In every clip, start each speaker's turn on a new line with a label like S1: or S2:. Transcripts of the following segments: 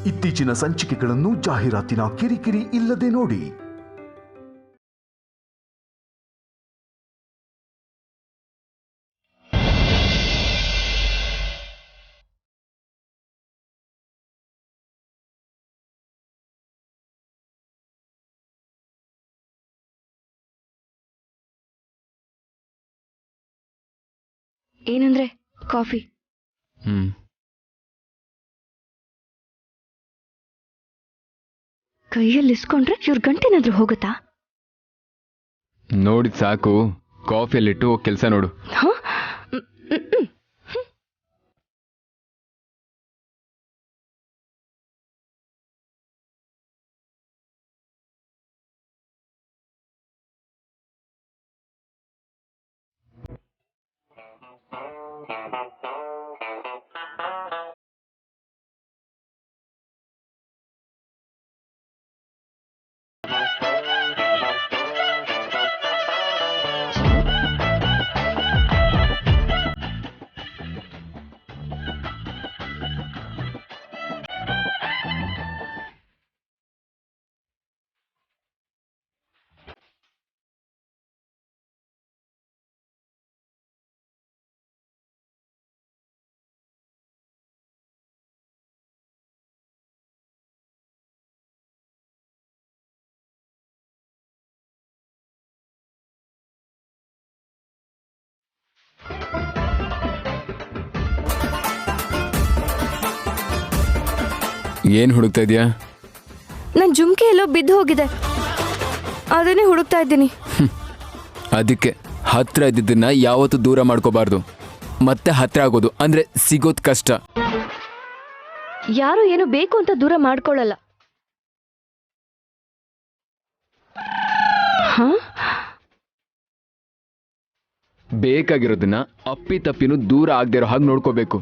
S1: ಇತ್ತೀಚಿನ ಸಂಚಿಕೆಗಳನ್ನು ಜಾಹೀರಾತಿನ ಕಿರಿಕಿರಿ ಇಲ್ಲದೆ ನೋಡಿ.
S2: ಏನಂದ್ರೆ ಕಾಫಿ. ಕೈಯಲ್ಲಿ ಇಸ್ಕೊಂಡ್ರೆ ಇವ್ರ ಗಂಟೆನಾದ್ರೂ ಹೋಗುತ್ತಾ?
S3: ನೋಡಿದ್ ಸಾಕು, ಕಾಫಿಯಲ್ಲಿಟ್ಟು ಕೆಲಸ ನೋಡು. ಏನ್ ಹುಡುಕ್ತಾ ಇದೀಯಾ?
S2: ನನ್ ಜುಮ್ಕಿ ಎಲ್ಲೋ ಬಿದ್ದು ಹೋಗಿದೆ, ಅದನ್ನೇ ಹುಡುಕ್ತಾ ಇದ್ದೀನಿ.
S3: ಅದಕ್ಕೆ ಹತ್ರ ಇದ್ದಿದ್ದನ್ನ ಯಾವತ್ತೂ ದೂರ ಮಾಡ್ಕೋಬಾರ್ದು. ಮತ್ತೆ ಹತ್ರ ಆಗೋದು ಅಂದ್ರೆ ಸಿಗೋದ್ ಕಷ್ಟ.
S2: ಯಾರು ಏನು ಬೇಕು ಅಂತ ದೂರ ಮಾಡ್ಕೊಳ್ಳಲ್ಲ.
S3: ಬೇಕಾಗಿರೋದನ್ನ ಅಪ್ಪಿ ತಪ್ಪಿನೂ ದೂರ ಆಗದೆ ಇರೋ ಹಾಗೆ ನೋಡ್ಕೋಬೇಕು.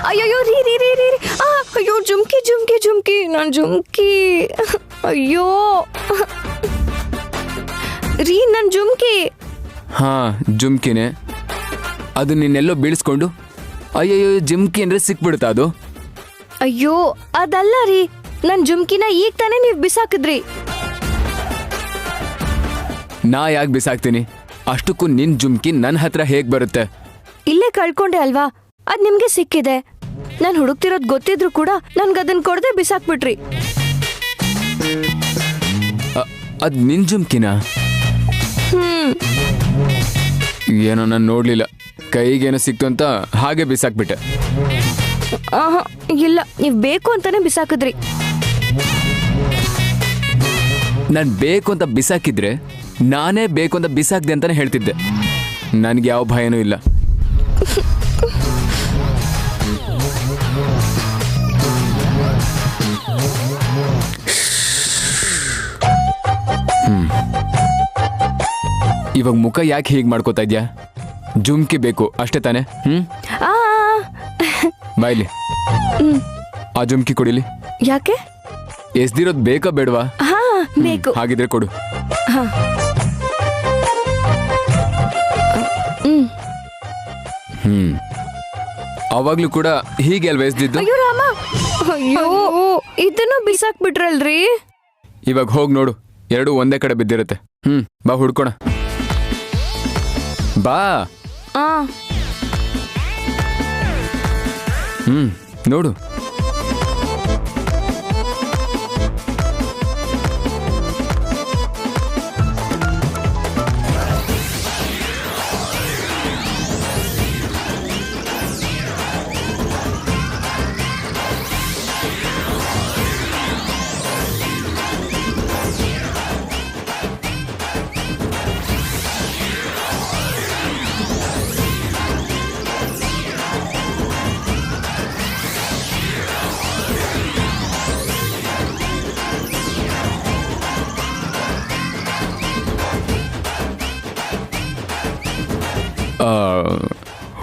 S2: ಅಯ್ಯೋ ರೀ ರೀ ರೀ ರೀ ಅಯ್ಯೋ ಜುಮ್ಕಿ ಜುಮ್ಕಿ ಜುಮ್ಕಿ ನನ್ ಜುಮ್ಕಿ. ಅಯ್ಯೋ ರೀ ನನ್ ಜುಮ್ಕಿ.
S3: ಹಾ ಜುಮ್ಕಿನೇ, ಅದು ನಿನ್ನೆಲ್ಲೋ ಬೀಳಿಸ್ಕೊಂಡು ಅಯ್ಯಯ್ಯೋ ಜುಮ್ಕಿ ಅಂದ್ರೆ ಸಿಕ್ಬಿಡುತ್ತಾ ಅದು?
S2: ಅಯ್ಯೋ ಅದಲ್ಲ ರೀ, ನನ್ ಜುಮ್ಕಿನ ಈಗ ತಾನೇ ನೀವ್ ಬಿಸಾಕಿದ್ರಿ.
S3: ನಾ ಯಾಕೆ ಬಿಸಾಕ್ತೀನಿ? ಅಷ್ಟಕ್ಕೂ ನಿನ್ ಜುಮ್ಕಿ ನನ್ನ ಹತ್ರ ಹೇಗ್ ಬರುತ್ತೆ?
S2: ಇಲ್ಲೇ ಕಳ್ಕೊಂಡೆ ಅಲ್ವಾ, ಅದ್ ನಿಮ್ಗೆ ಸಿಕ್ಕಿದೆ. ನಾನ್ ಹುಡುಕ್ತಿರೋದ್ ಗೊತ್ತಿದ್ರು ಕೂಡ ನನ್ಗದನ್ ಕೊಡದೆ ಬಿಸಾಕ್ಬಿಟ್ರಿ.
S3: ಅದ್ ನಿನ್ ಜುಮ್ಕಿನ? ಏನೋ ನಾನು ನೋಡ್ಲಿಲ್ಲ, ಕೈಗೇನೋ ಸಿಕ್ತು ಅಂತ ಹಾಗೆ ಬಿಸಾಕ್ಬಿಟ್ಟೆ.
S2: ಇಲ್ಲ, ನೀವ್ ಬೇಕು ಅಂತಾನೆ ಬಿಸಾಕಿದ್ರಿ.
S3: ನಾನ್ ಬೇಕು ಅಂತ ಬಿಸಾಕಿದ್ರೆ ನಾನೇ ಬೇಕು ಅಂತ ಬಿಸಾಕ್ದೆ ಅಂತಾನೆ ಹೇಳ್ತಿದ್ದೆ. ನನ್ಗೆ ಯಾವ ಭಯನೂ ಇಲ್ಲ. ಇವಾಗ ಮುಖ ಯಾಕೆ ಹೀಗೆ ಮಾಡ್ಕೋತಾ ಇದ್ಯಾ? ಜುಮ್ಕಿ ಬೇಕು ಅಷ್ಟೇ ತಾನೆ? ಬಾಯ್ಲಿ, ಆ ಜುಮ್ಕಿ ಕೊಡಿಲಿ.
S2: ಯಾಕೆ?
S3: ಎಸ್ದಿರೋದ್ ಬೇಕಾ ಬೇಡವಾ?
S2: ಬೇಕು.
S3: ಹಾಗಿದ್ರೆ ಕೊಡು. ಅವಾಗ್ಲೂ ಕೂಡ ಹೀಗೆ ಅಲ್ವಾ ಎಸ್ದಿದ್ದು?
S2: ಅಯ್ಯೋ ರಾಮ, ಅಯ್ಯೋ ಇದನ್ನು ಬಿಸಾಕ್ಬಿಟ್ರಲ್ರಿ.
S3: ಇವಾಗ ಹೋಗ್ ನೋಡು, ಎರಡು ಒಂದೇ ಕಡೆ ಬಿದ್ದಿರುತ್ತೆ. ಬಾ ಹುಡ್ಕೋಣ, ಬಾ. ನೋಡು.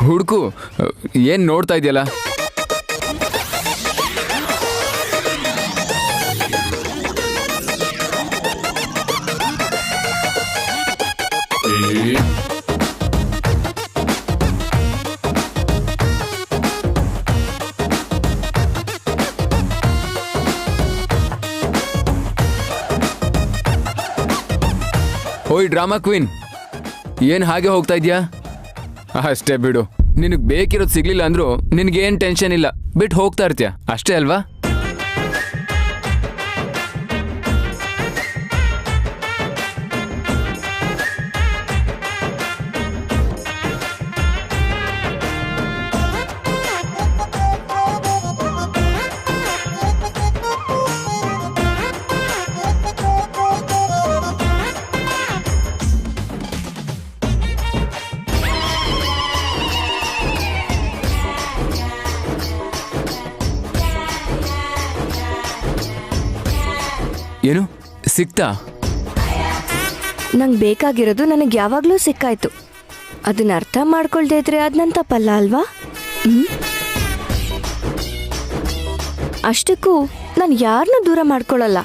S3: ಹುಡುಕು, ಏನ್ ನೋಡ್ತಾ ಇದೆಯಲ್ಲ? ಓಯ್ ಡ್ರಾಮಾ ಕ್ವೀನ್, ಏನ್ ಹಾಗೆ ಹೋಗ್ತಾ ಇದ್ಯಾ? ಅಷ್ಟೇ ಬಿಡು, ನಿನಗ್ ಬೇಕಿರೋದು ಸಿಗ್ಲಿಲ್ಲ ಅಂದ್ರೂ ನಿನ್ಗೇನ್ ಟೆನ್ಷನ್ ಇಲ್ಲ, ಬಿಟ್ಟು ಹೋಗ್ತಾ ಇರ್ತೀಯ ಅಷ್ಟೇ ಅಲ್ವಾ? ಏನು ಸಿಕ್ತಾ?
S2: ನಂಗೆ ಬೇಕಾಗಿರೋದು ನನಗೆ ಯಾವಾಗಲೂ ಸಿಕ್ಕಾಯ್ತು. ಅದನ್ನ ಅರ್ಥ ಮಾಡ್ಕೊಳ್ದೇ ಇದ್ರೆ ಅದು ನನ್ನ ತಪ್ಪಲ್ಲ ಅಲ್ವಾ? ಅಷ್ಟಕ್ಕೂ ನಾನು ಯಾರನ್ನೂ ದೂರ ಮಾಡ್ಕೊಳ್ಳಲ್ಲ.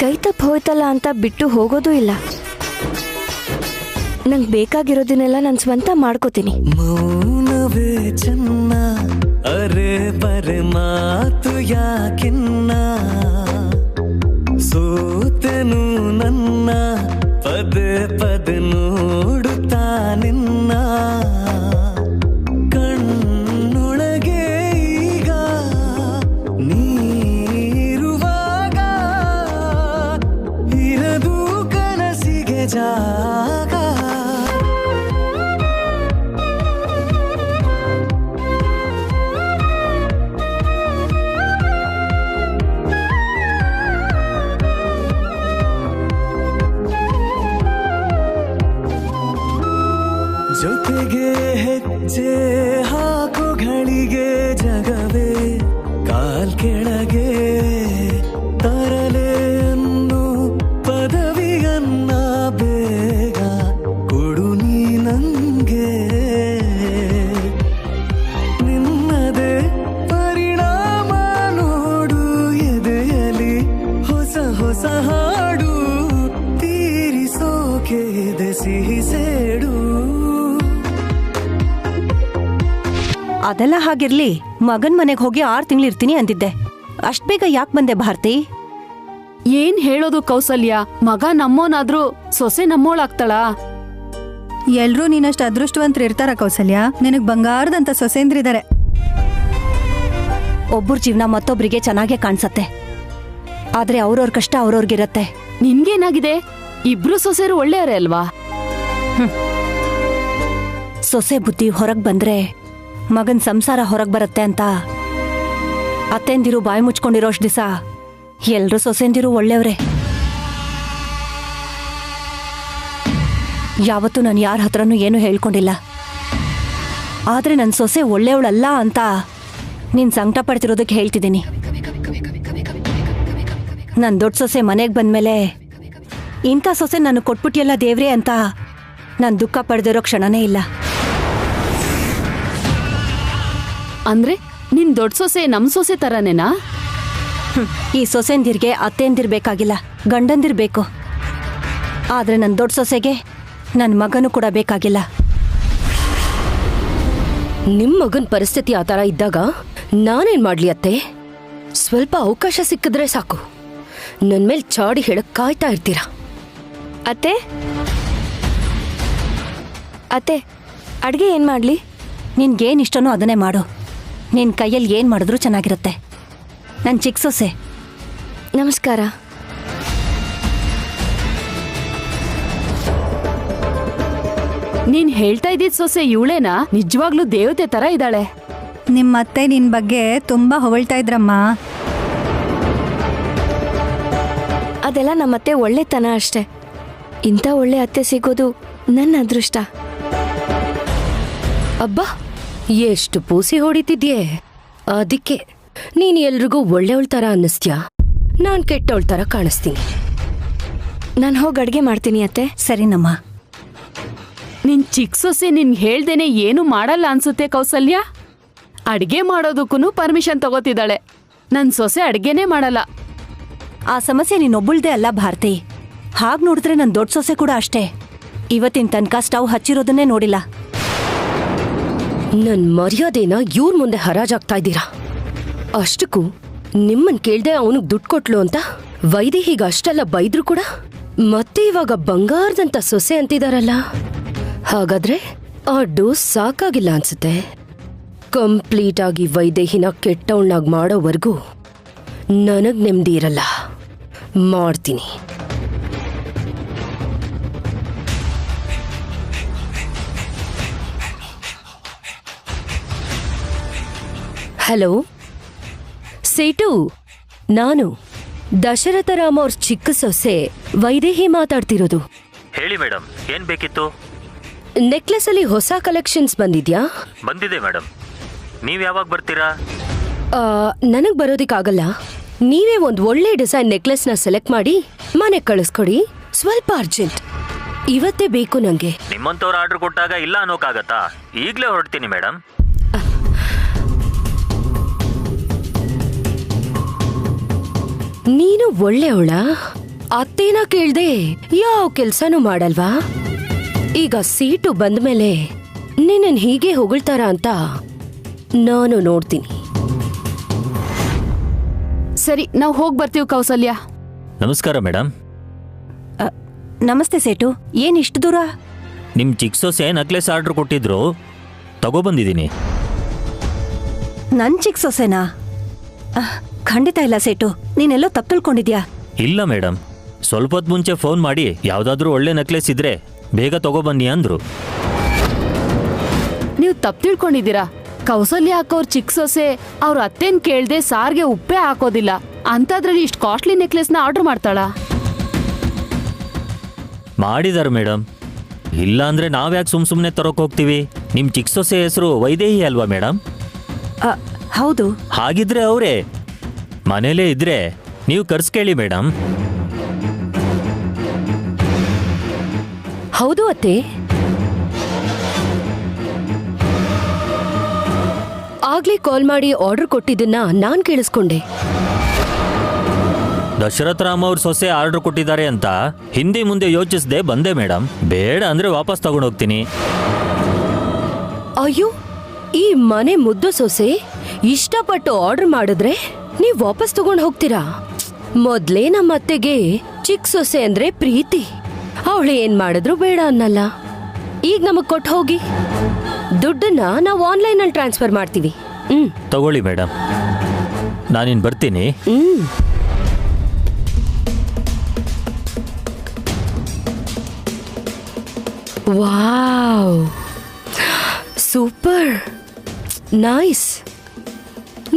S2: ಕೈ ತಪ್ಪು ಹೋಯ್ತಲ್ಲ ಅಂತ ಬಿಟ್ಟು ಹೋಗೋದು ಇಲ್ಲ. ನಂಗೆ ಬೇಕಾಗಿರೋದನ್ನೆಲ್ಲ ನಾನು ಸ್ವಂತ ಮಾಡ್ಕೋತೀನಿ.
S4: ಮೌನವೇ ಚೆನ್ನ, ಅರೆ ಬರೆ ಮಾತು ಯಾಕಿನ್ನ, ಸೋತೆನು ನನ್ನ ಪದೇ ಪದೇ ನೋಡುತ್ತಾ ನಿನ್ನ, ಕಣ್ಣೊಳಗೆ ಈಗ ನೀರುವಾಗ ಇರದು ಕನಸಿಗೆ ಜಾಗ. ಜೊತೆಗೆ ಹೆಜ್ಜೆ ಹಾಕು ಘಳಿಗೆ ಜಗವೇ ಕಾಲ್ ಕೆಳಗೆ ತರಲೆ ಅನ್ನು ಪದವಿಯನ್ನ ಬೇಗ ಕೊಡು ನೀ ನಂಗೆ. ನಿನ್ನದೇ ಪರಿಣಾಮ ನೋಡು ಎದೆಯಲಿ ಹೊಸ ಹೊಸ ಹಾಡು, ತೀರಿಸೋಕೆ ಇದೆ ಸಿಹಿ ಸೇಡು.
S5: ಅದೆಲ್ಲ ಹಾಗಿರ್ಲಿ, ಮಗನ್ ಮನೆಗೆ ಹೋಗಿ 6 ತಿಂಗಳು ಇರ್ತೀನಿ ಅಂದಿದ್ದೆ. ಅಷ್ಟ್ ಬೇಗ ಯಾಕೆ ಬಂದೆ ಭಾರತಿ?
S6: ಏನ್ ಹೇಳೋದು ಕೌಸಲ್ಯ, ಮಗ ನಮ್ಮೋನಾದ್ರೂ ಸೊಸೆ ನಮ್ಮೋಳಾಗ್ತಾಳ?
S7: ಎಲ್ರೂ ನೀನಷ್ಟು ಅದೃಷ್ಟವಂತರು ಇರ್ತಾರ ಕೌಸಲ್ಯ? ನಿನಗ್ ಬಂಗಾರದಂತ ಸೊಸೇಂದ್ರಿದ್ದಾರೆ.
S5: ಒಬ್ಬರ ಜೀವನ ಮತ್ತೊಬ್ರಿಗೆ ಚೆನ್ನಾಗೇ ಕಾಣ್ಸತ್ತೆ, ಆದ್ರೆ ಅವ್ರವ್ರ ಕಷ್ಟ ಅವ್ರವ್ರಿಗಿರತ್ತೆ.
S6: ನಿನ್ಗೇನಾಗಿದೆ? ಇಬ್ರು ಸೊಸೆರು ಒಳ್ಳೆಯವರೇ ಅಲ್ವಾ?
S5: ಸೊಸೆ ಬುದ್ಧಿ ಹೊರಗ್ ಬಂದ್ರೆ ಮಗನ್ ಸಂಸಾರ ಹೊರಗ್ ಬರತ್ತೆ ಅಂತ ಅತ್ತೆಂದಿರು ಬಾಯಿ ಮುಚ್ಕೊಂಡಿರೋಷ್ಟು ದಿವಸ ಎಲ್ರೂ ಸೊಸೆಂದಿರು ಒಳ್ಳೆಯವ್ರೆ. ಯಾವತ್ತೂ ನಾನು ಯಾರ ಹತ್ರನೂ ಏನೂ ಹೇಳ್ಕೊಂಡಿಲ್ಲ. ಆದ್ರೆ ನನ್ನ ಸೊಸೆ ಒಳ್ಳೆಯವಳಲ್ಲ ಅಂತ ನೀನ್ ಸಂಕಟ ಪಡ್ತಿರೋದಕ್ಕೆ ಹೇಳ್ತಿದ್ದೀನಿ. ನನ್ನ ದೊಡ್ಡ ಸೊಸೆ ಮನೆಗೆ ಬಂದ್ಮೇಲೆ ಇಂಥ ಸೊಸೆ ನಾನು ಕೊಟ್ಬಿಟ್ಟಿಯಲ್ಲ ದೇವ್ರೆ ಅಂತ ನಾನು ದುಃಖ ಪಡೆದಿರೋ ಕ್ಷಣನೇ ಇಲ್ಲ.
S6: ಅಂದ್ರೆ ನಿನ್ ದೊಡ್ಡ ಸೊಸೆ ನಮ್ ಸೊಸೆ ತರನೇನಾ?
S5: ಈ ಸೊಸೆಂದಿರ್ಗೆ ಅತ್ತೆಂದಿರ್ಬೇಕಾಗಿಲ್ಲ, ಗಂಡಂದಿರ್ಬೇಕು. ಆದ್ರೆ ನನ್ನ ದೊಡ್ಡ ಸೊಸೆಗೆ ನನ್ನ ಮಗನೂ ಕೂಡ ಬೇಕಾಗಿಲ್ಲ.
S8: ನಿಮ್ ಮಗನ್ ಪರಿಸ್ಥಿತಿ ಆ ಥರ ಇದ್ದಾಗ ನಾನೇನ್ ಮಾಡ್ಲಿ ಅತ್ತೆ? ಸ್ವಲ್ಪ ಅವಕಾಶ ಸಿಕ್ಕಿದ್ರೆ ಸಾಕು, ನನ್ ಮೇಲ್ ಚಾಡಿ ಹೇಳಕ್ ಕಾಯ್ತಾ ಇರ್ತೀರಾ.
S2: ಅತ್ತೆ ಅತ್ತೆ, ಅಡ್ಗೆ ಏನ್ ಮಾಡ್ಲಿ?
S5: ನಿನ್ಗೇನ್ ಇಷ್ಟನೋ ಅದನ್ನೇ ಮಾಡು. ನಿನ್ ಕೈಯಲ್ಲಿ ಏನ್ ಮಾಡಿದ್ರು ಚೆನ್ನಾಗಿರುತ್ತೆ. ನನ್ ಚಿಕ್ಕ ಸೊಸೆ.
S2: ನಮಸ್ಕಾರ.
S6: ನೀನ್ ಹೇಳ್ತಾ ಇದ್ದಿದ್ ಸೊಸೆ ಇವಳೇನಾ? ನಿಜವಾಗ್ಲೂ ದೇವತೆ ತರ ಇದ್ದಾಳೆ.
S7: ನಿಮ್ಮತ್ತೆ ನಿನ್ ಬಗ್ಗೆ ತುಂಬಾ ಹೊಗಳ್ತಾ ಇದ್ರಮ್ಮ.
S2: ಅದೆಲ್ಲ ನಮ್ಮತ್ತೆ ಒಳ್ಳೆತನ ಅಷ್ಟೆ. ಇಂಥ ಒಳ್ಳೆ ಅತ್ತೆ ಸಿಗೋದು ನನ್ನ ಅದೃಷ್ಟ.
S8: ಅಬ್ಬಾ, ಎಷ್ಟು ಪೂಸಿ ಹೊಡಿತಿದ್ಯೆ. ಅದಕ್ಕೆ ನೀನ್ ಎಲ್ರಿಗೂ ಒಳ್ಳೆಯವಳ ತರ ಅನ್ನಿಸ್ತ್ಯಾ, ನಾನ್ ಕೆಟ್ಟವಳ ತರ ಕಾಣಿಸ್ತೀನಿ.
S2: ನಾನು ಹೋಗಿ ಅಡ್ಗೆ ಮಾಡ್ತೀನಿ ಅತ್ತೆ.
S5: ಸರಿನಮ್ಮ.
S6: ನಿನ್ ಚಿಕ್ಕ ಸೊಸೆ ನಿನ್ ಹೇಳ್ದೇನೆ ಏನು ಮಾಡಲ್ಲ ಅನ್ಸುತ್ತೆ ಕೌಸಲ್ಯ. ಅಡ್ಗೆ ಮಾಡೋದಕ್ಕೂ ಪರ್ಮಿಷನ್ ತಗೋತಿದ್ದಾಳೆ. ನನ್ ಸೊಸೆ ಅಡ್ಗೆನೇ ಮಾಡಲ್ಲ.
S5: ಆ ಸಮಸ್ಯೆ ನೀನೊಬ್ಬಳ್ದೇ ಅಲ್ಲ ಭಾರತಿ. ಹಾಗ್ ನೋಡಿದ್ರೆ ನನ್ ದೊಡ್ಡ ಸೊಸೆ ಕೂಡ ಅಷ್ಟೇ. ಇವತ್ತಿನ ತನಕ ಸ್ಟವ್ ಹಚ್ಚಿರೋದನ್ನೇ ನೋಡಿಲ್ಲ.
S8: ನನ್ ಮರ್ಯಾದೆನ ಇವ್ರ ಮುಂದೆ ಹರಾಜಾಗ್ತಾ ಇದ್ದೀರಾ. ಅಷ್ಟಕ್ಕೂ ನಿಮ್ಮನ್ ಕೇಳ್ದೆ ಅವನಿಗೆ ದುಡ್ಡು ಕೊಟ್ಲು ಅಂತ ವೈದೇಹಿಗ ಅಷ್ಟೆಲ್ಲ ಬೈದ್ರು ಕೂಡ ಮತ್ತೆ ಇವಾಗ ಬಂಗಾರದಂತ ಸೊಸೆ ಅಂತಿದಾರಲ್ಲ, ಹಾಗಾದ್ರೆ ಆ ಡೋಸ್ ಸಾಕಾಗಿಲ್ಲ ಅನ್ಸುತ್ತೆ. ಕಂಪ್ಲೀಟ್ ಆಗಿ ವೈದೇಹಿನ ಕೆಟ್ಟವಳನ್ನಾಗಿ ಮಾಡೋವರೆಗೂ ನನಗ್ ನೆಮ್ಮದಿ ಇರಲ್ಲ. ಮಾಡ್ತೀನಿ. ಹಲೋ ಸೇಟು, ನಾನು ದಶರಥ ರಾಮ್ ಅವ್ರ ಚಿಕ್ಕ ಸೊಸೆ ವೈದೇಹಿ ಮಾತಾಡ್ತಿರೋದು.
S9: ಹೇಳಿ ಮೇಡಮ್, ಏನ್ ಬೇಕಿತ್ತು?
S8: ನೆಕ್ಲೆಸ್ ಅಲ್ಲಿ ಹೊಸ ಕಲೆಕ್ಷನ್ಸ್ ಬಂದಿದ್ಯಾ?
S9: ಬಂದಿದೆ ಮೇಡಮ್. ನೀವ್ ಯಾವಾಗ ಬರ್ತೀರಾ?
S8: ನನಗ್ ಬರೋದಿಕ್ಕಾಗಲ್ಲ. ನೀವೇ ಒಂದು ಒಳ್ಳೆ ಡಿಸೈನ್ ನೆಕ್ಲೆಸ್ನ ಸೆಲೆಕ್ಟ್ ಮಾಡಿ ಮನೆಗೆ ಕಳಿಸ್ಕೊಡಿ. ಸ್ವಲ್ಪ ಅರ್ಜೆಂಟ್, ಇವತ್ತೇ ಬೇಕು ನಂಗೆ.
S9: ನಿಮ್ಮಂತವ್ರು ಆರ್ಡರ್ ಕೊಟ್ಟಾಗ ಇಲ್ಲ ಅನ್ನೋಕ್ಕಾಗತ್ತಾ? ಈಗಲೇ ಹೊರಡ್ತೀನಿ ಮೇಡಮ್.
S8: ನೀನು ಒಳ್ಳೆಯವಳ? ಅತ್ತೇನ ಕೇಳ್ದೆ ಯಾವ ಕೆಲ್ಸನೂ ಮಾಡಲ್ವಾ? ಈಗ ಸೀಟು ಬಂದ್ಮೇಲೆ ನಿನ್ನನ್ ಹೀಗೆ ಹೊಗಳ್ತಾರ ಅಂತ ನಾನು ನೋಡ್ತೀನಿ.
S6: ಸರಿ, ನಾವು ಹೋಗಿ ಬರ್ತೀವಿ ಕೌಸಲ್ಯ.
S9: ನಮಸ್ಕಾರ ಮೇಡಮ್.
S5: ನಮಸ್ತೆ ಸೇಟು, ಏನ್ ಇಷ್ಟು ದೂರ?
S9: ನಿಮ್ ಚಿಕ್ಕ ಸೊಸೆ ನಕ್ಲೆಸ್ ಆರ್ಡರ್ ಕೊಟ್ಟಿದ್ರು, ತಗೊಬಂದಿದ್ದೀನಿ.
S5: ನನ್ ಚಿಕ್ಕ ಸೊಸೆನಾ? ಖಂಡಿತ ಇಲ್ಲ ಸೇಟು, ನೀನೆಲ್ಲೋ ತಪ್ಪು ತಿಳ್ಕೊಂಡಿದ್ಯಾ?
S9: ಇಲ್ಲ ಮೇಡಮ್, ಸ್ವಲ್ಪ ಹೊತ್ತು ಮುಂಚೆ ಫೋನ್ ಮಾಡಿ ಯಾವ್ದಾದ್ರೂ ಒಳ್ಳೆ ನಕ್ಲೆಸ್ ಇದ್ರೆ ಬೇಗ ತಗೊಬನ್ನಿ ಅಂದ್ರು.
S6: ನೀವು ತಪ್ಪು ತಿಳ್ಕೊಂಡಿದ್ದೀರಾ. ಕೌಸಲ್ಯ ಹಾಕೋರ್ ಚಿಕ್ಕ ಸೊಸೆ ಅವ್ರ ಅತ್ತೇನ್ ಕೇಳ್ದೆ ಸಾರ್ಗೆ ಉಪ್ಪೇ ಹಾಕೋದಿಲ್ಲ. ಅಂತದ್ರಲ್ಲಿ ಇಷ್ಟು ಕಾಸ್ಟ್ಲಿ ನೆಕ್ಲೆಸ್ನ ಆರ್ಡರ್ ಮಾಡ್ತಾಳ?
S9: ಮಾಡಿದಾರೆ ಮೇಡಮ್. ಇಲ್ಲ ಅಂದ್ರೆ ನಾವ್ಯಾಕೆ ಸುಮ್ನೆ ತರೋಕ್ ಹೋಗ್ತೀವಿ? ನಿಮ್ ಚಿಕ್ಕ ಸೊಸೆ ಹೆಸರು ವೈದೇಹಿ ಅಲ್ವಾ ಮೇಡಮ್?
S5: ಹೌದು.
S9: ಹಾಗಿದ್ರೆ ಅವರೇ ಮನೇಲೇ ಇದ್ರೆ ನೀವು ಕರ್ಸ್ಕೇಳಿ ಮೇಡಮ್.
S8: ಹೌದು ಅತ್ತೆ. ಆಗ್ಲೇ ಕಾಲ್ ಮಾಡಿ ಆರ್ಡರ್ ಕೊಟ್ಟಿದ್ದನ್ನ ನಾನ್ ಕೇಳಿಸ್ಕೊಂಡೆ.
S9: ದಶರಥ ರಾಮ್ ಅವ್ರ ಸೊಸೆ ಆರ್ಡರ್ ಕೊಟ್ಟಿದ್ದಾರೆ ಅಂತ ಹಿಂದೆ ಮುಂದೆ ಯೋಚಿಸದೆ ಬಂದೆ ಮೇಡಮ್. ಬೇಡ ಅಂದ್ರೆ ವಾಪಸ್ ತಗೊಂಡೋಗ್ತೀನಿ.
S8: ಅಯ್ಯೋ, ಈ ಮನೆ ಮುದ್ದು ಸೊಸೆ ಇಷ್ಟಪಟ್ಟು ಆರ್ಡರ್ ಮಾಡಿದ್ರೆ ನೀವ್ ವಾಪಸ್ ತಗೊಂಡ್ ಹೋಗ್ತೀರಾ? ಮೊದ್ಲೇ ನಮ್ಮ ಅತ್ತೆಗೆ ಚಿಕ್ಕ ಸೊಸೆ ಅಂದ್ರೆ ಪ್ರೀತಿ. ಅವಳು ಏನ್ ಮಾಡಿದ್ರು ಬೇಡ ಅನ್ನಲ್ಲ. ಈಗ ನಮಗ್ ಕೊಟ್ಟು ಹೋಗಿ, ದುಡ್ಡನ್ನ ನಾವು ಆನ್ಲೈನ್ ಅಲ್ಲಿ ಟ್ರಾನ್ಸ್ಫರ್ ಮಾಡ್ತೀವಿ.
S9: ತಗೊಳ್ಳಿ ಮೇಡಮ್, ನಾನಿನ್ ಬರ್ತೀನಿ.
S8: Wow, super nice.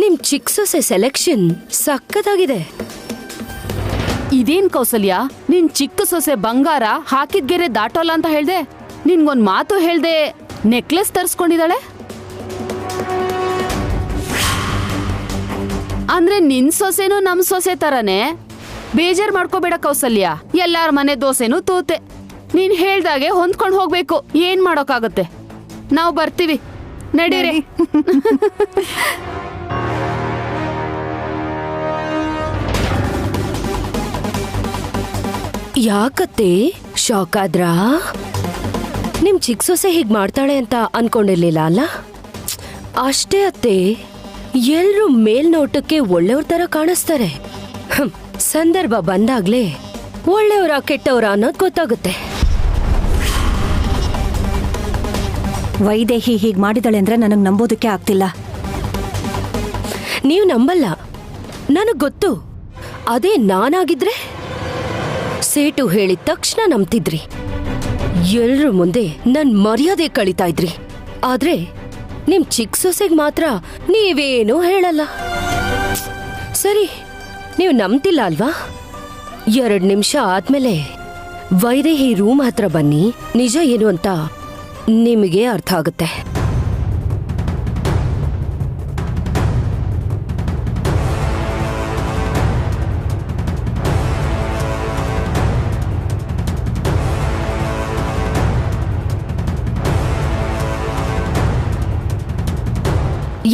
S8: ನಿಮ್ ಚಿಕ್ಕ ಸೊಸೆ ಸೆಲೆಕ್ಷನ್ ಸಕ್ಕತ್ತಾಗಿದೆ.
S6: ಇದೇನ್ ಕೌಸಲ್ಯ, ನಿನ್ ಚಿಕ್ಕ ಸೊಸೆ ಬಂಗಾರ ಹಾಕಿದ್ ಗೆರೆ ದಾಟೋಲ್ಲ ಅಂತ ಹೇಳ್ದೆ. ನಿನ್ಗೊಂದ್ ಮಾತು ಹೇಳ್ದೆ ನೆಕ್ಲೆಸ್ ತರ್ಸ್ಕೊಂಡಿದ್ದಾಳೆ. ಅಂದ್ರೆ ನಿನ್ ಸೊಸೆನೂ ನಮ್ ಸೊಸೆ ತರನೇ. ಬೇಜಾರ್ ಮಾಡ್ಕೋಬೇಡ ಕೌಸಲ್ಯ, ಎಲ್ಲಾರ ಮನೆ ದೋಸೆನೂ ತೂತೆ. ನೀನ್ ಹೇಳ್ದಾಗೆ ಹೊಂದ್ಕೊಂಡ್ ಹೋಗ್ಬೇಕು. ಏನ್ ಮಾಡೋಕ್ಕಾಗತ್ತೆ? ನಾವು ಬರ್ತೀವಿ, ನಡೀರಿ.
S8: ಯಾಕತ್ತೆ ಶಾಕ್ ಆದ್ರಾ? ನಿಮ್ ಚಿಕ್ಕ ಸೊಸೆ ಹೀಗ್ ಮಾಡ್ತಾಳೆ ಅಂತ ಅನ್ಕೊಂಡಿರ್ಲಿಲ್ಲ ಅಲ್ಲ? ಅಷ್ಟೇ ಅತ್ತೆ, ಎಲ್ರು ಮೇಲ್ನೋಟಕ್ಕೆ ಒಳ್ಳೆಯವ್ರ ತರ ಕಾಣಿಸ್ತಾರೆ. ಸಂದರ್ಭ ಬಂದಾಗ್ಲೇ ಒಳ್ಳೆಯವರ ಕೆಟ್ಟವರ ಅನ್ನೋದು ಗೊತ್ತಾಗುತ್ತೆ.
S5: ವೈದೇಹಿ ಹೀಗ್ ಮಾಡಿದಾಳೆ ಅಂದ್ರೆ ನನಗ್ ನಂಬೋದಕ್ಕೆ ಆಗ್ತಿಲ್ಲ.
S8: ನೀವು ನಂಬಲ್ಲ, ನನಗ್ ಗೊತ್ತು. ಅದೇ ನಾನಾಗಿದ್ರೆ ಸೇಟು ಹೇಳಿದ ತಕ್ಷಣ ನಂಬ್ತಿದ್ರಿ. ಎಲ್ರ ಮುಂದೆ ನನ್ ಮರ್ಯಾದೆ ಕಳೀತಾ ಇದ್ರಿ. ಆದ್ರೆ ನಿಮ್ ಚಿಕ್ಕ ಸೊಸೆಗ್ ಮಾತ್ರ ನೀವೇನೂ ಹೇಳಲ್ಲ. ಸರಿ, ನೀವು ನಂಬ್ತಿಲ್ಲ ಅಲ್ವಾ? 2 ನಿಮಿಷ ಆದ್ಮೇಲೆ ವೈದೇಹಿ ರೂಮ್ ಹತ್ರ ಬನ್ನಿ, ನಿಜ ಏನು ಅಂತ ನಿಮಗೆ ಅರ್ಥ ಆಗುತ್ತೆ.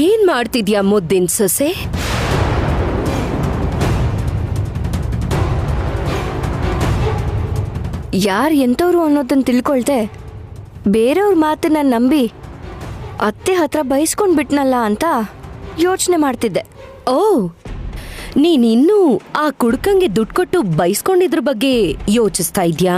S8: ಏನ್ ಮಾಡ್ತಿದ್ಯಾ ಮುದ್ದಿನ ಸೊಸೆ?
S2: ಯಾರು ಎಂಥವ್ರು ಅನ್ನೋದನ್ನ ತಿಳ್ಕೊಳ್ದೆ ಬೇರೆಯವ್ರ ಮಾತನ್ನ ನಂಬಿ ಅತ್ತೆ ಹತ್ರ ಬೈಸ್ಕೊಂಡ್ ಬಿಟ್ನಲ್ಲ ಅಂತ ಯೋಚನೆ ಮಾಡ್ತಿದ್ದೆ.
S8: ಓ, ನೀನಿನ್ನೂ ಆ ಕುಡ್ಕಂಗೆ ದುಡ್ಡು ಕೊಟ್ಟು ಬೈಸ್ಕೊಂಡಿದ್ರ ಬಗ್ಗೆ ಯೋಚಿಸ್ತಾ ಇದ್ಯಾ?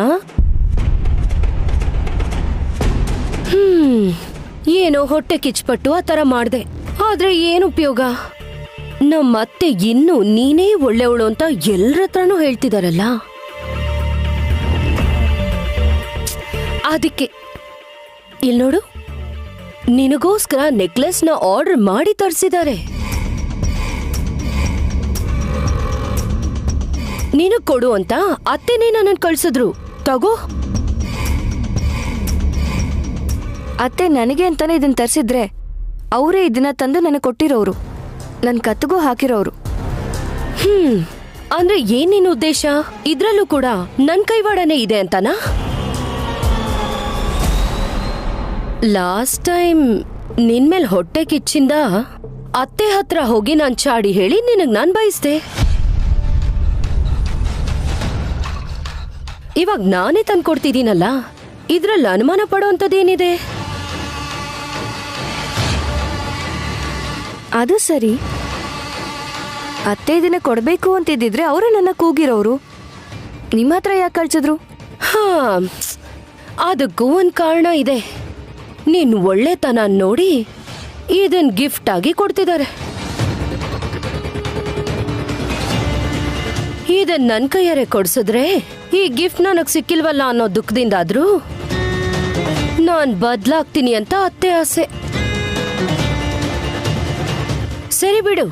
S8: ಏನೋ ಹೊಟ್ಟೆ ಕಿಚ್ಪಟ್ಟು ಆ ಥರ ಮಾಡ್ದೆ. ಆದ್ರೆ ಏನು ಉಪಯೋಗ? ನಮ್ಮತ್ತೆ ಇನ್ನೂ ನೀನೇ ಒಳ್ಳೆವಳು ಅಂತ ಎಲ್ಲರ ಹತ್ರನೂ ಹೇಳ್ತಿದಾರಲ್ಲ. ಅದಕ್ಕೆ ಇಲ್ ನೋಡು, ನಿನಗೋಸ್ಕರ ನೆಕ್ಲೆಸ್ನ ಆರ್ಡರ್ ಮಾಡಿ ತರಿಸಿದ್ದಾರೆ. ನೀನು ಕೊಡು ಅಂತ ಅತ್ತೆನೇ ನನ್ನನ್ನು ಕಳ್ಸಿದ್ರು. ತಗೋ.
S2: ಅತ್ತೆ ನನಗೆ ಅಂತಾನೆ ಇದನ್ನ ತರಿಸಿದ್ರೆ ಅವರೇ ಇದನ್ನ ತಂದು ನನಗೆ ಕೊಟ್ಟಿರೋರು, ನನ್ನ ಕತ್ತಿಗೂ ಹಾಕಿರೋರು.
S8: ಅಂದ್ರೆ ಏನ್ ನಿನ್ ಉದ್ದೇಶ? ಇದ್ರಲ್ಲೂ ಕೂಡ ನನ್ ಕೈವಾಡನೇ ಇದೆ ಅಂತನಾ? ಲಾಸ್ಟ್ ಟೈಮ್ ನಿನ್ಮೇಲ್ ಹೊಟ್ಟೆ ಕಿಚ್ಚಿಂದ ಅತ್ತೆ ಹತ್ರ ಹೋಗಿ ನಾನ್ ಚಾಡಿ ಹೇಳಿ ನಿನಗ್ ನಾನ್ ಬಯಸ್ದೆ. ಇವಾಗ ನಾನೇ ತಂದ್ಕೊಡ್ತಿದ್ದೀನಲ್ಲ, ಇದ್ರಲ್ಲಿ ಅನುಮಾನ ಪಡೋಂಥದ್ದೇನಿದೆ?
S2: ಅದು ಸರಿ, ಅತ್ತೆ ಇದನ್ನ ಕೊಡ್ಬೇಕು ಅಂತಿದ್ದಿದ್ರೆ ಅವರೇ ನನ್ನ ಕೂಗಿರೋರು, ನಿಮ್ಮ ಹತ್ರ ಯಾಕೆ ಕಳ್ಸಿದ್ರು?
S8: ಅದಕ್ಕೂ ಒಂದ್ ಕಾರಣ ಇದೆ. ನೀನ್ ಒಳ್ಳೆತನ ನೋಡಿ ಇದನ್ ಗಿಫ್ಟ್ ಆಗಿ ಕೊಡ್ತಿದ್ದಾರೆ. ಇದನ್ ನನ್ ಕೈಯಾರೆ ಕೊಡ್ಸಿದ್ರೆ ಈ ಗಿಫ್ಟ್ ನನಗ್ ಸಿಕ್ಕಿಲ್ವಲ್ಲ ಅನ್ನೋ ದುಃಖದಿಂದಾದ್ರೂ ನಾನ್ ಬದ್ಲಾಗ್ತೀನಿ ಅಂತ ಅತ್ತೆ ಆಸೆ. ಸರಿ ಬಿಡು,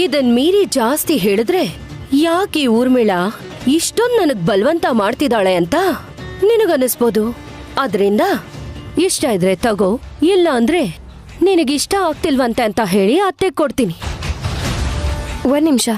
S8: ಇದನ್ ಮೀರಿ ಜಾಸ್ತಿ ಹೇಳಿದ್ರೆ ಯಾಕೆ ಈ ಊರ್ಮಿಳ ಇಷ್ಟೊಂದು ನನಗ್ ಬಲವಂತ ಮಾಡ್ತಿದ್ದಾಳೆ ಅಂತ ನಿನಗನ್ನಿಸ್ಬೋದು. ಆದ್ರಿಂದ ಇಷ್ಟ ಇದ್ರೆ ತಗೋ, ಇಲ್ಲ ಅಂದ್ರೆ ನಿನಗಿಷ್ಟ ಆಗ್ತಿಲ್ವಂತೆ ಅಂತ ಹೇಳಿ ಅತ್ತೆ ಕೊಡ್ತೀನಿ.
S2: ಒಂದ್ ನಿಮಿಷ.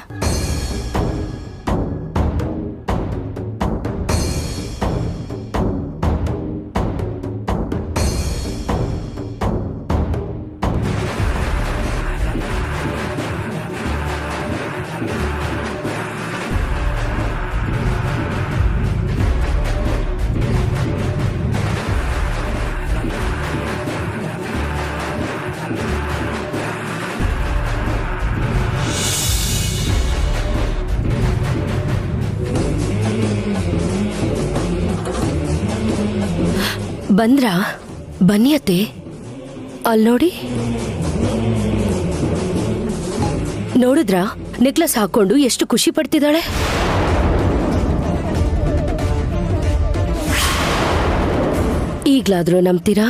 S8: ಬಂದ್ರಾ? ಬನ್ನಿಯತ್ತೆ. ಅಲ್ನೋಡಿ, ನೋಡಿದ್ರಾ ನೆಕ್ಲೆಸ್ ಹಾಕೊಂಡು ಎಷ್ಟು ಖುಷಿ ಪಡ್ತಿದ್ದಾಳೆ? ಈಗ್ಲಾದ್ರೂ ನಂಬ್ತೀರಾ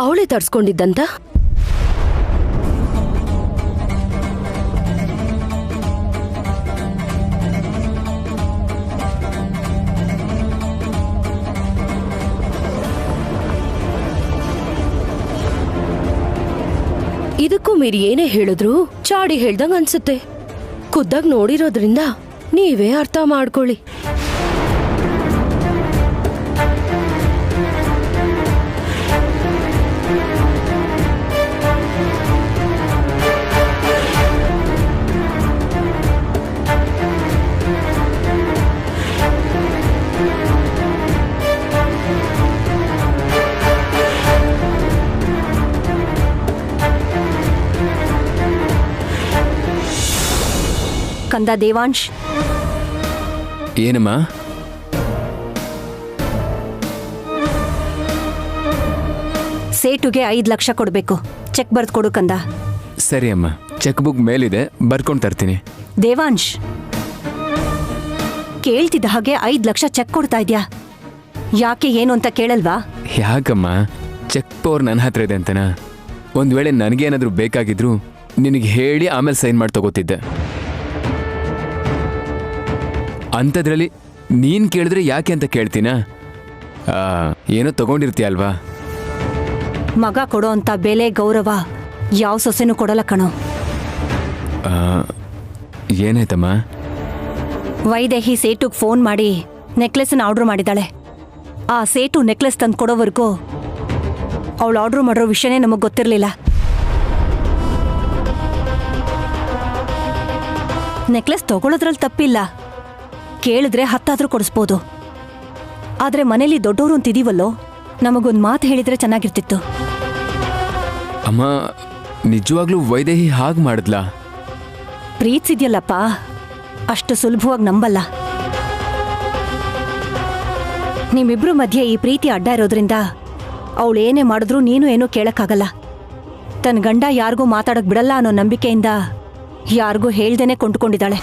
S8: ಅವಳೇ ತರ್ಸ್ಕೊಂಡಿದ್ದಂತ? ಇದಕ್ಕೂ ಮೀರಿ ಏನೇ ಹೇಳಿದ್ರು ಚಾಡಿ ಹೇಳ್ದಂಗ ಅನ್ಸುತ್ತೆ. ಖುದ್ದಾಗ್ ನೋಡಿರೋದ್ರಿಂದ ನೀವೇ ಅರ್ಥ ಮಾಡ್ಕೊಳ್ಳಿ.
S5: ಕಂದ ದೇವಾಂಶ್,
S3: ಏನಮ್ಮ?
S5: ಸೇಟುಗೆ 5 ಲಕ್ಷ ಕೊಡ್ಬೇಕು. ಚೆಕ್ ಬರ್ದ್ ಕೊಡು ಕಂದ.
S3: ಸರಿ ಅಮ್ಮ, ಚೆಕ್ ಬುಕ್ ಮೇಲಿದೆ, ಬರ್ಕೊಂಡು ತರ್ತೀನಿ.
S5: ದೇವಾಂಶ್, ಕೇಳ್ತಿದ್ದ ಹಾಗೆ 5 ಲಕ್ಷ ಚೆಕ್ ಕೊಡ್ತಾ ಇದ್ಯಾ? ಯಾಕೆ ಏನು ಅಂತ ಕೇಳಲ್ವಾ?
S3: ಯಾಕಮ್ಮ? ಚೆಕ್ ಪವರ್ ನನ್ನ ಹತ್ರ ಇದೆ ಅಂತನಾ? ಒಂದ್ ವೇಳೆ ನನಗೇನಾದ್ರೂ ಬೇಕಾಗಿದ್ರು ನಿನಗೆ ಹೇಳಿ ಆಮೇಲೆ ಸೈನ್ ಮಾಡಿ ತಗೋತಿದ್ದೆ. ಅಂಥದ್ರಲ್ಲಿ ನೀನು ಕೇಳಿದ್ರೆ ಯಾಕೆ ಅಂತ ಕೇಳ್ತೀನಾ? ಏನೋ ತಗೊಂಡಿರ್ತೀಯ ಅಲ್ವಾ?
S5: ಮಗ ಕೊಡೋ ಅಂತ ಬೆಲೆ ಗೌರವ ಯಾವ ಸೊಸೆನೂ ಕೊಡಲ್ಲ ಕಣೋ.
S3: ಏನಾಯ್ತಮ್ಮ?
S5: ವೈದೇಹಿ ಸೇಟುಗೆ ಫೋನ್ ಮಾಡಿ ನೆಕ್ಲೆಸ್ನ ಆರ್ಡರ್ ಮಾಡಿದಾಳೆ. ಆ ಸೇಟು ನೆಕ್ಲೆಸ್ ತಂದು ಕೊಡೋವರೆಗೂ ಅವಳು ಆರ್ಡರ್ ಮಾಡಿರೋ ವಿಷಯನೇ ನಮಗೆ ಗೊತ್ತಿರಲಿಲ್ಲ. ನೆಕ್ಲೆಸ್ ತಗೊಳ್ಳೋದ್ರಲ್ಲಿ ತಪ್ಪಿಲ್ಲ, ಕೇಳಿದ್ರೆ 10 ಕೊಡಿಸ್ಬೋದು. ಆದ್ರೆ ಮನೇಲಿ ದೊಡ್ಡವರು ಅಂತಿದೀವಲ್ಲೋ, ನಮಗೊಂದು ಮಾತು ಹೇಳಿದ್ರೆ ಚೆನ್ನಾಗಿರ್ತಿತ್ತು.
S3: ಅಮ್ಮ, ನಿಜವಾಗ್ಲೂ ವೈದೇಹಿ ಹಾಗೆ ಮಾಡಿದ್ಲಾ?
S5: ಪ್ರೀತಿಸಿದ್ಯಲ್ಲಪ್ಪ ಅಷ್ಟು ಸುಲಭವಾಗಿ ನಂಬಲ್ಲ. ನಿಮ್ಮಿಬ್ರು ಮಧ್ಯೆ ಈ ಪ್ರೀತಿ ಅಡ್ಡ ಇರೋದ್ರಿಂದ ಅವಳು ಏನೇ ಮಾಡಿದ್ರೂ ನೀನು ಏನೂ ಕೇಳಕ್ಕಾಗಲ್ಲ. ತನ್ನ ಗಂಡ ಯಾರಿಗೂ ಮಾತಾಡಕ್ ಬಿಡಲ್ಲ ಅನ್ನೋ ನಂಬಿಕೆಯಿಂದ ಯಾರಿಗೂ ಹೇಳ್ದೇನೆ ಕೊಂಡ್ಕೊಂಡಿದ್ದಾಳೆ.